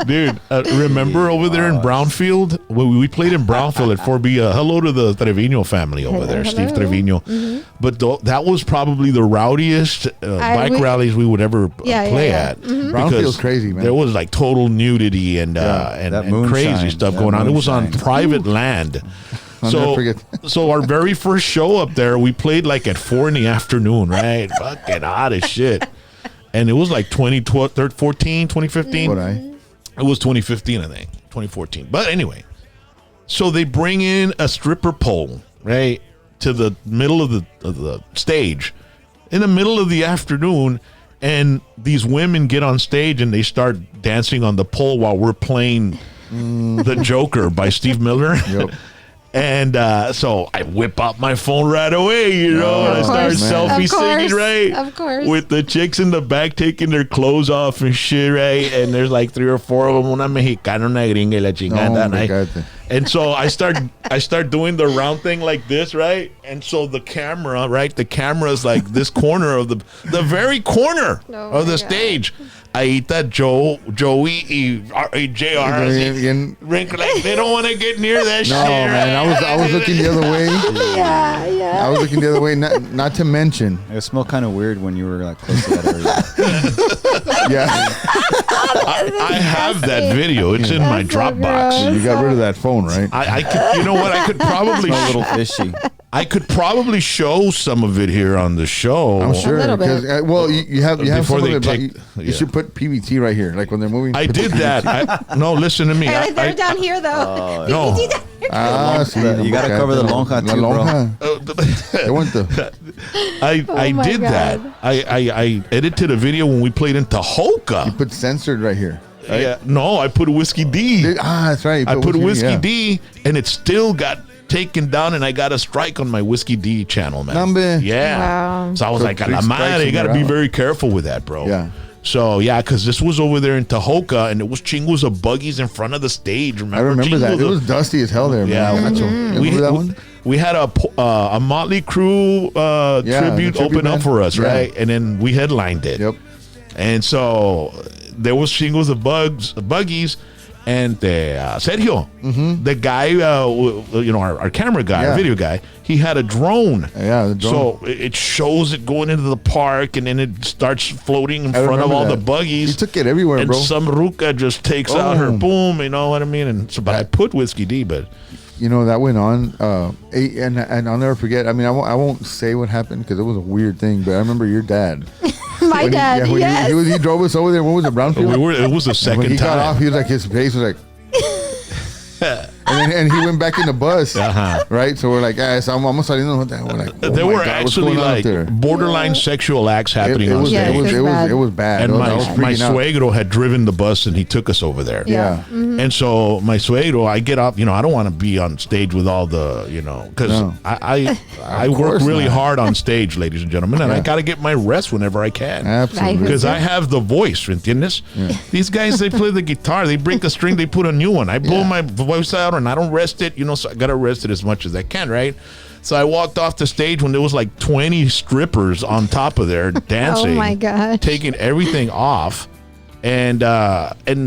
Dude, remember over there in Brownfield? When we played in Brownfield at 4B, hello to the Trevino family over there, Steve Trevino. But that was probably the rowdiest bike rallies we would ever play at. Brownfield's crazy, man. There was like total nudity and crazy stuff going on. It was on private land. So our very first show up there, we played like at 4 p.m, right? Fucking hot as shit. And it was like 2014, 2015. It was 2015, I think. 2014. But anyway, so they bring in a stripper pole, right, to the middle of the stage in the middle of the afternoon, and these women get on stage and they start dancing on the pole while we're playing The Joker by Steve Miller. Yep. And so I whip out my phone right away, and I start selfie singing, right? Of course. With the chicks in the back taking their clothes off and shit, right? And there's like 3 or 4 of them, una mexicana, una gringa, la chingada. And so I start doing the round thing like this, right? And so the camera, right? The camera's like this corner of the very corner of the stage. Ahí está Joey y JR. Like, they don't want to get near that shit. No, man. I was looking the other way. Yeah. I was looking the other way. Not to mention, it smelled kind of weird when you were like close to that area. I have that video. It's in my Dropbox. You got rid of that phone, right? I could, you know what? I could probably a little fishy. I could probably show some of it here on the show. I'm sure. Because well, you have Before some they of it, take, you should put PVT right here, like when they're moving. I did that. No, listen to me. They're down here though. No. You got to cover the lonja too, bro. I did that. I edited a video when we played in Tahoka. You put censored right here. Right? Yeah. No, I put Whiskey D. That's right. I put Whiskey D, and it still got taken down, and I got a strike on my Whiskey D channel, man. Number. Yeah. Wow. So I was like, a la madre, you got to be very careful with that, bro. Yeah. So, yeah, because this was over there in Tahoka, and it was chingos of buggies in front of the stage. Remember? I remember that. It was dusty as hell there, man. Yeah. We had a Motley Crue tribute open up for us, right? And then we headlined it. Yep. And so there was shingles of buggies, and Sergio, the guy, our camera guy, our video guy, he had a drone. Yeah, the drone. So it shows it going into the park, and then it starts floating in front of all the buggies. He took it everywhere, and bro. some ruca just takes out her boom, you know what I mean? And so, but I put Whiskey D, but... You know, that went on, and I'll never forget. I mean, I won't say what happened because it was a weird thing, but I remember your dad. My dad, yes. He drove us over there. What was it, Brownfield? It was the second when he time. got off, he was like, his face was like... and he went back in the bus, right? So we're like, vamos saliendo. We're like, there were actually like borderline sexual acts happening on stage. It was bad. And my suegro had driven the bus, and he took us over there. Yeah. And so my suegro, I get up, I don't want to be on stage with all the, because I work really hard on stage, ladies and gentlemen, and I got to get my rest whenever I can. Absolutely. Because I have the voice, ¿entiendes? Yeah. These guys, they play the guitar, they break a string, they put a new one. I blow my voice out, and I don't rest it, so I got to rest it as much as I can, right? So I walked off the stage when there was like 20 strippers on top of there dancing. Oh my God. Taking everything off. And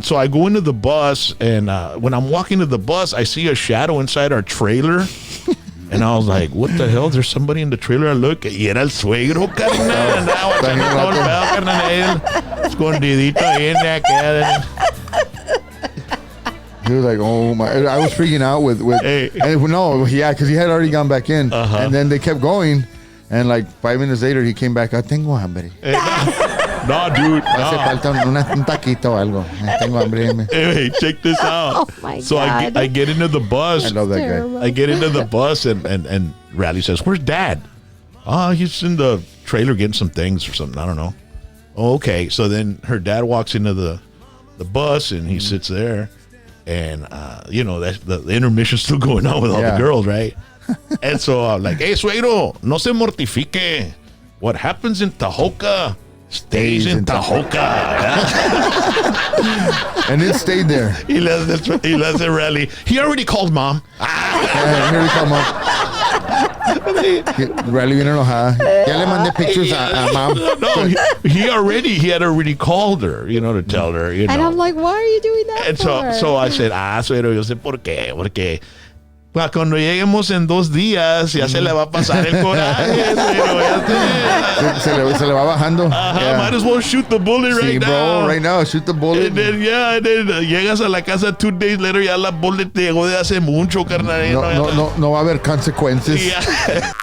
so I go into the bus, and when I'm walking to the bus, I see a shadow inside our trailer. And I was like, what the hell? There's somebody in the trailer. I look, y era el suegro, carnal. Andaba echando todo el pedo, carnal. Escondidito ahí en la cara. He was like, oh my, I was freaking out with because he had already gone back in. And then they kept going. And like 5 minutes later, he came back. Tengo hambre. No, dude. Hace falta un taquito o algo. Tengo hambre. Hey, check this out. Oh my so God. I get into the bus. I love that guy. I get into the bus, and Riley says, where's Dad? He's in the trailer getting some things or something. I don't know. Oh, okay. So then her dad walks into the bus, and he sits there. And, the intermission's still going on with all the girls, right? And so I'm like, hey, suegro, no se mortifique. What happens in Tahoka stays in Tahoka. And it stayed there. He left the rally. He already called Mom. He already called Mom. Riley viene enojada. Ya le mandé pictures a mom. No, he had already called her, to tell her, And I'm like, why are you doing that And for? so I said, suero, yo sé por qué, porque cuando lleguemos en 2 días ya se le va a pasar el coraje, suero, se le va bajando. Might as well shoot the bullet right now. Bro, right now, shoot the bullet. And then, llegas a la casa 2 days later, ya la bullet te llegó de hace mucho, carnal. No va a haber consecuencias. Yeah.